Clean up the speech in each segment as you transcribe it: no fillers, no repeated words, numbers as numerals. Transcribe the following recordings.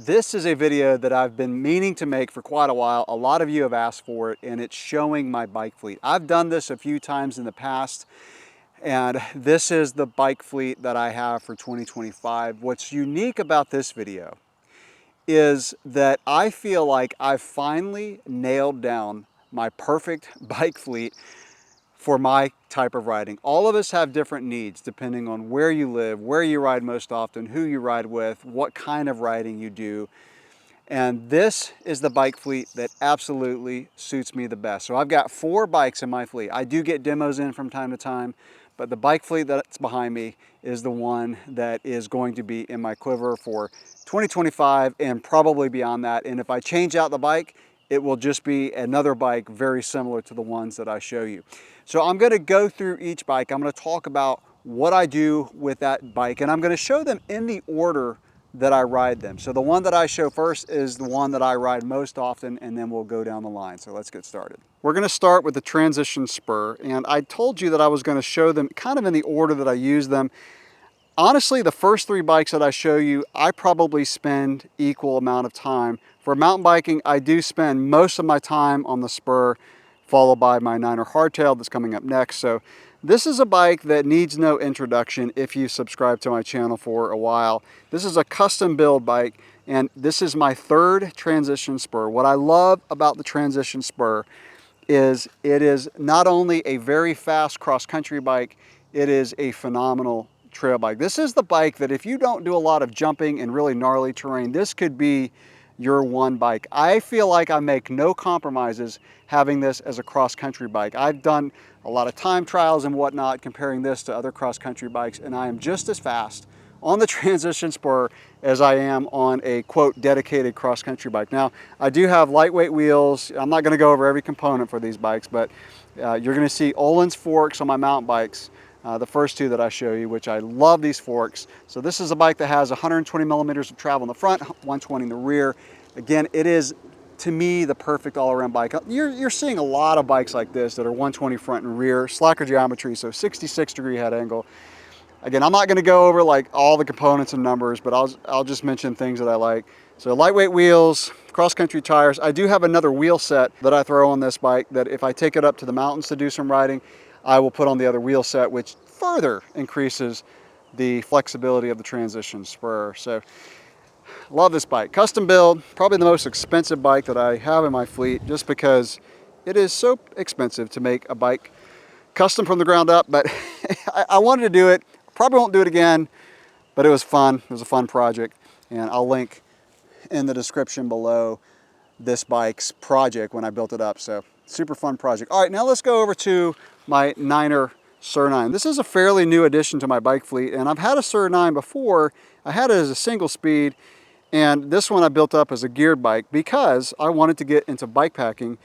This is a video that I've been meaning to make for quite a while. A lot of you have asked for it, and it's showing my bike fleet. I've done this a few times in the past, and this is the bike fleet that I have for 2025. What's unique about this video is that I feel like I've finally nailed down my perfect bike fleet for my type of riding. All of us have different needs depending on where you live, where you ride most often, who you ride with, what kind of riding you do. And this is the bike fleet that absolutely suits me the best. So I've got 4 bikes in my fleet. I do get demos in from time to time, but the bike fleet that's behind me is the one that is going to be in my quiver for 2025 and probably beyond that. And if I change out the bike, it will just be another bike very similar to the ones that I show you. So I'm going to go through each bike. I'm going to talk about what I do with that bike, and I'm going to show them in the order that I ride them. So the one that I show first is the one that I ride most often, and then we'll go down the line. So let's get started. We're going to start with the Transition Spur, and I told you that I was going to show them kind of in the order that I use them. Honestly, the first 3 bikes that I show you, I probably spend equal amount of time. For mountain biking, I do spend most of my time on the Spur, followed by my 9er hardtail that's coming up next. So this is a bike that needs no introduction if you subscribe to my channel for a while. This is a custom build bike, and this is my 3rd Transition Spur. What I love about the Transition Spur is it is not only a very fast cross-country bike, it is a phenomenal trail bike. This is the bike that if you don't do a lot of jumping and really gnarly terrain, this could be your one bike. I feel like I make no compromises having this as a cross-country bike. I've done a lot of time trials and whatnot comparing this to other cross-country bikes, and I am just as fast on the Transition Spur as I am on a quote dedicated cross-country bike. Now, I do have lightweight wheels. I'm not going to go over every component for these bikes, but you're going to see Öhlins forks on my mountain bikes. The first 2 that I show you, which I love these forks. So this is a bike that has 120 millimeters of travel in the front, 120 in the rear. Again, it is, to me, the perfect all-around bike. You're seeing a lot of bikes like this that are 120 front and rear, slacker geometry, so 66-degree head angle. Again, I'm not going to go over like all the components and numbers, but I'll just mention things that I like. So lightweight wheels, cross-country tires. I do have another wheel set that I throw on this bike that if I take it up to the mountains to do some riding, I will put on the other wheel set, which further increases the flexibility of the Transition Spur. So love this bike. Custom build, probably the most expensive bike that I have in my fleet, just because it is so expensive to make a bike custom from the ground up, but I wanted to do it. Probably won't do it again, but it was fun. It was a fun project, and I'll link in the description below this bike's project when I built it up. So super fun project. All right, now let's go over to my 9er Sur 9. This is a fairly new addition to my bike fleet, and I've had a Sur 9 before. I had it as a single speed, and this one I built up as a geared bike because I wanted to get into bikepacking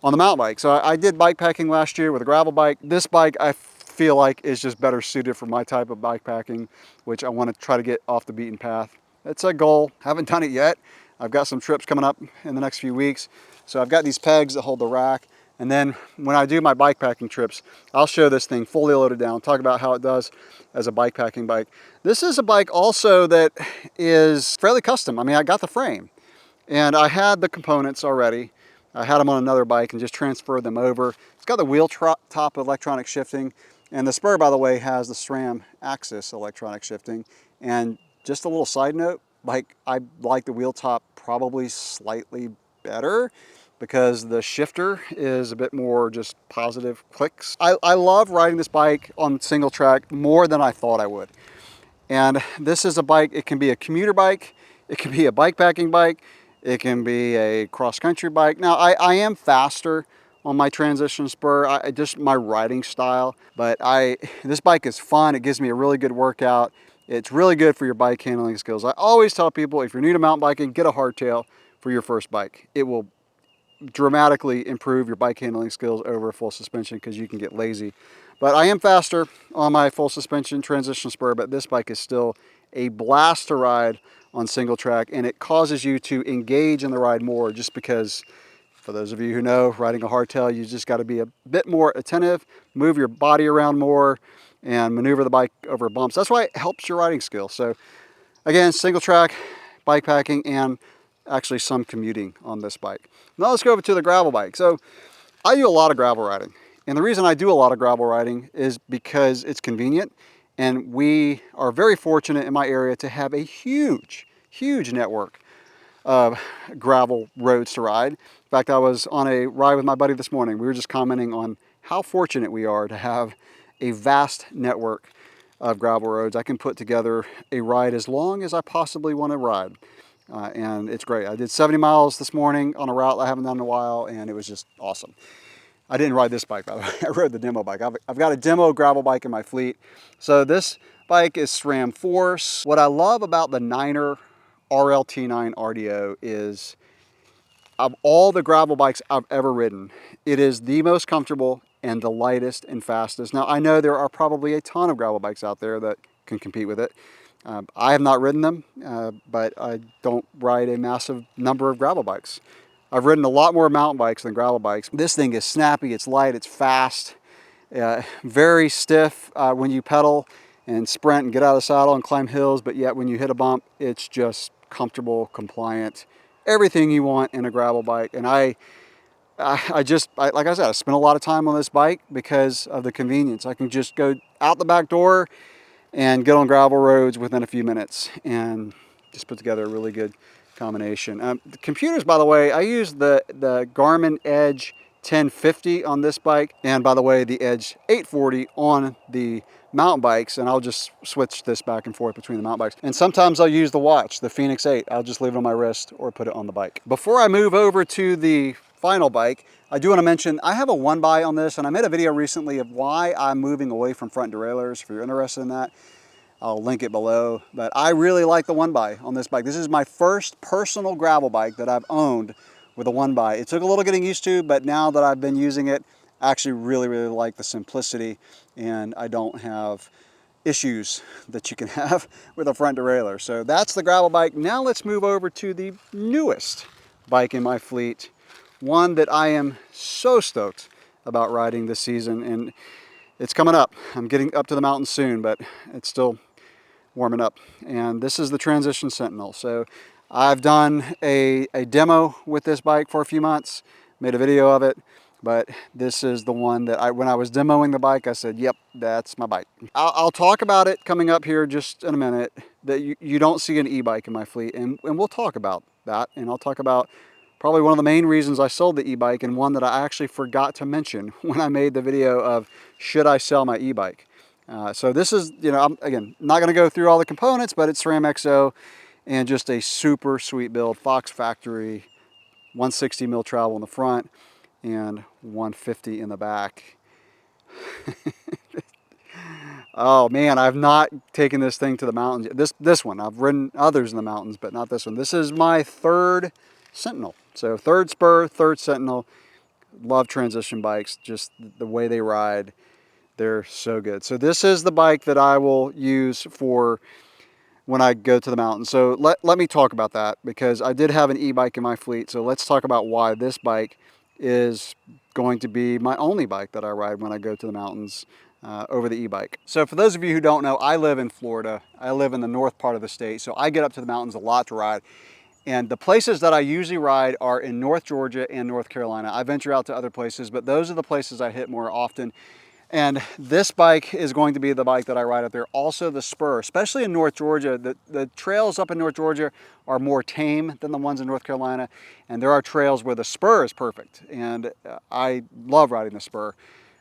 on the mountain bike. So I did bikepacking last year with a gravel bike. This bike I feel like is just better suited for my type of bikepacking, which I want to try to get off the beaten path. It's a goal. Haven't done it yet. I've got some trips coming up in the next few weeks. So I've got these pegs that hold the rack. And then when I do my bikepacking trips, I'll show this thing fully loaded down, talk about how it does as a bikepacking bike. This is a bike also that is fairly custom. I mean, I got the frame and I had the components already. I had them on another bike and just transferred them over. It's got the wheel top electronic shifting, and the Spur, by the way, has the SRAM axis electronic shifting. And just a little side note, like I like the wheel top probably slightly better, because the shifter is a bit more just positive clicks. I love riding this bike on single track more than I thought I would. And this is a bike, it can be a commuter bike, it can be a bikepacking bike, it can be a cross-country bike. Now, I am faster on my Transition Spur, just my riding style, but this bike is fun. It gives me a really good workout. It's really good for your bike handling skills. I always tell people, if you're new to mountain biking, get a hardtail for your first bike. It will dramatically improve your bike handling skills over a full suspension because you can get lazy. But I am faster on my full suspension Transition Spur, but this bike is still a blast to ride on single track, and it causes you to engage in the ride more, just because, for those of you who know, riding a hardtail, you just got to be a bit more attentive, move your body around more, and maneuver the bike over bumps. That's why it helps your riding skills. So again, single track, bikepacking and actually some commuting on this bike. Now let's go over to the gravel bike. So I do a lot of gravel riding. And the reason I do a lot of gravel riding is because it's convenient. And we are very fortunate in my area to have a huge network of gravel roads to ride. In fact, I was on a ride with my buddy this morning. We were just commenting on how fortunate we are to have a vast network of gravel roads. I can put together a ride as long as I possibly want to ride. And it's great. I did 70 miles this morning on a route I haven't done in a while, and it was just awesome. I didn't ride this bike, by the way. I rode the demo bike. I've got a demo gravel bike in my fleet. So this bike is SRAM Force. What I love about the Niner RLT9 RDO is, of all the gravel bikes I've ever ridden, it is the most comfortable and the lightest and fastest. Now, I know there are probably a ton of gravel bikes out there that can compete with it. I have not ridden them, but I don't ride a massive number of gravel bikes. I've ridden a lot more mountain bikes than gravel bikes. This thing is snappy, it's light, it's fast, very stiff when you pedal and sprint and get out of the saddle and climb hills, but yet when you hit a bump, it's just comfortable, compliant, everything you want in a gravel bike. And like I said, I spent a lot of time on this bike because of the convenience. I can just go out the back door and get on gravel roads within a few minutes and just put together a really good combination. The computers, by the way, I use the Garmin Edge 1050 on this bike, and by the way, the Edge 840 on the mountain bikes, and I'll just switch this back and forth between the mountain bikes. And sometimes I'll use the watch, the Phoenix 8. I'll just leave it on my wrist or put it on the bike. Before I move over to the final bike, I do want to mention I have a one by on this, and I made a video recently of why I'm moving away from front derailleurs. If you're interested in that, I'll link it below. But I really like the one by on this bike. This is my first personal gravel bike that I've owned with a one by. It took a little getting used to, but now that I've been using it, I actually really like the simplicity, and I don't have issues that you can have with a front derailleur. So that's the gravel bike. Now let's move over to the newest bike in my fleet, one that I am so stoked about riding this season, and it's coming up. I'm getting up to the mountains soon, but it's still warming up. And this is the Transition Sentinel. So I've done a demo with this bike for a few months, made a video of it, but this is the one that when I was demoing the bike, I said, yep, that's my bike. I'll talk about it coming up here just in a minute, that you don't see an e-bike in my fleet, and we'll talk about that, and I'll talk about probably one of the main reasons I sold the e-bike, and one that I actually forgot to mention when I made the video of should I sell my e-bike. So this is, I'm, again, not going to go through all the components, but it's SRAM XO and just a super sweet build. Fox factory, 160 mil travel in the front and 150 in the back. Oh man, I've not taken this thing to the mountains. This one, I've ridden others in the mountains, but not this one. This is my third Sentinel. So third Spur, third Sentinel. Love transition bikes, just the way they ride. They're so good. So this is the bike that I will use for when I go to the mountains. So let me talk about that, because I did have an e-bike in my fleet. So let's talk about why this bike is going to be my only bike that I ride when I go to the mountains over the e-bike. So for those of you who don't know, I live in Florida. I live in the north part of the state. So I get up to the mountains a lot to ride. And the places that I usually ride are in North Georgia and North Carolina. I venture out to other places, but those are the places I hit more often. And this bike is going to be the bike that I ride up there. Also the Spur, especially in North Georgia. The trails up in North Georgia are more tame than the ones in North Carolina. And there are trails where the Spur is perfect. And I love riding the Spur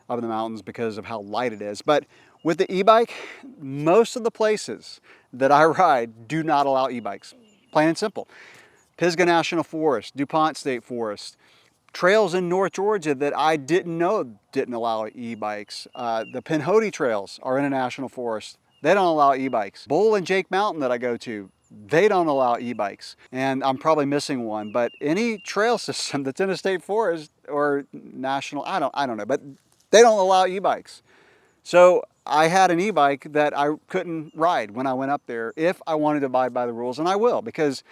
up in the mountains because of how light it is. But with the e-bike, most of the places that I ride do not allow e-bikes. Plain and simple. Pisgah National Forest, DuPont State Forest, trails in North Georgia that I didn't know didn't allow e-bikes. The Pinhoti trails are in a national forest. They don't allow e-bikes. Bull and Jake Mountain that I go to, they don't allow e-bikes. And I'm probably missing one, but any trail system that's in a state forest or national, I don't know, but they don't allow e-bikes. So I had an e-bike that I couldn't ride when I went up there if I wanted to abide by the rules, and I will, because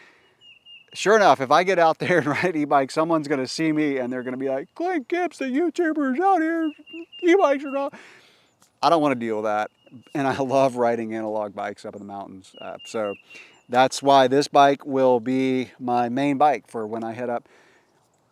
sure enough, if I get out there and ride e-bike, someone's going to see me and they're going to be like, Clint Gibbs, the YouTuber's out here, e-bikes are not. I don't want to deal with that. And I love riding analog bikes up in the mountains. So that's why this bike will be my main bike for when I head up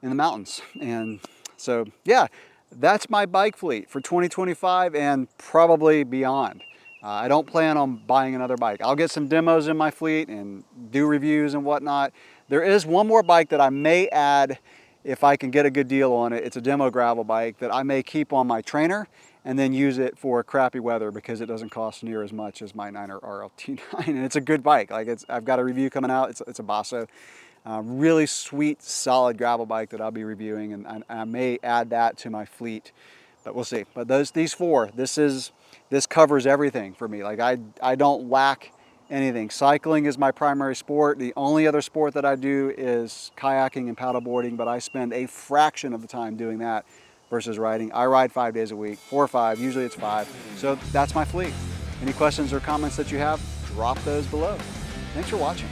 in the mountains. And so, yeah, that's my bike fleet for 2025 and probably beyond. I don't plan on buying another bike. I'll get some demos in my fleet and do reviews and whatnot. There is one more bike that I may add if I can get a good deal on it. It's a demo gravel bike that I may keep on my trainer and then use it for crappy weather because it doesn't cost near as much as my Niner RLT9. And it's a good bike. Like I've got a review coming out. It's a Basso. Really sweet, solid gravel bike that I'll be reviewing, and I may add that to my fleet, but we'll see. But these four, this covers everything for me. Like I don't lack anything. Cycling is my primary sport. The only other sport that I do is kayaking and paddleboarding, but I spend a fraction of the time doing that versus riding. I ride 5 days a week, 4 or 5, usually it's 5. So that's my fleet. Any questions or comments that you have, drop those below. Thanks for watching.